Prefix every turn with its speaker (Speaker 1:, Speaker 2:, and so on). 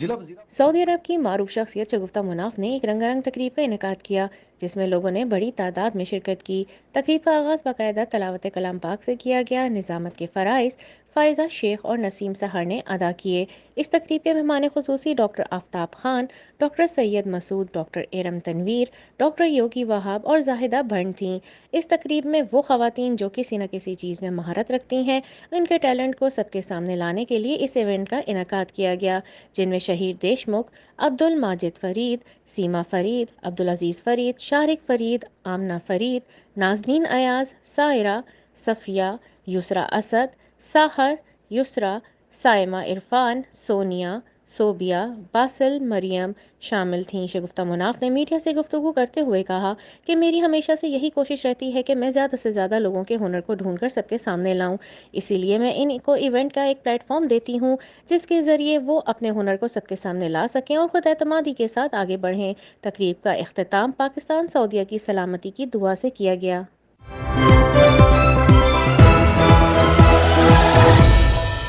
Speaker 1: Saudi अरब की मारूफ शख्सियत शगुफ्ता मुनाफ ने एक रंगारंग तकरीब का इनेकाद किया जिसमें लोगों ने बड़ी तादाद में शिरकत की। तकरीब का आगाज़ बाकायदा तलावत कलाम पाक से किया गया। निज़ामत के फ़राइज़ फ़ायज़ा शेख और नसीम सहर ने अदा किए। इस तकरीब के मेहमान खुसूसी doctor Aftab Khan, doctor Syed Masood, doctor Eram Tanveer, doctor Yogi Wahab और जाहिदा भंड थीं। इस तकरीब में वो ख़वातीन जो किसी न किसी चीज़ में महारत रखती हैं, उनके टैलेंट को सबके सामने लाने के लिए इस इवेंट का इनेकाद किया गया, जिनमें शहीद देशमुख, अब्दुल माजिद फ़रीद, सीमा फ़रीद, अब्दुल अज़ीज़ फ़रीद, शारिक फ़रीद, आमना फ़रीद, नाज़नीन अयाज़, सायरा, सफ़िया, युसरा असद, साहर, युसरा, साइमा इरफ़ान, सोनिया, सोबिया, बासिल, मरियम शामिल थीं। शगुफ्ता मुनाफ ने मीडिया से गुफ्तगू करते हुए कहा कि मेरी हमेशा से यही कोशिश रहती है कि मैं ज़्यादा से ज़्यादा लोगों के हुनर को ढूंढकर सबके सामने लाऊं। इसीलिए मैं इनको इवेंट का एक प्लेटफॉर्म देती हूं जिसके ज़रिए वो अपने हुनर को सबके सामने ला सकें और ख़ुद एतमादी के साथ आगे बढ़ें। तकरीब का इख्तिताम पाकिस्तान सऊदीया की सलामती की दुआ से किया गया।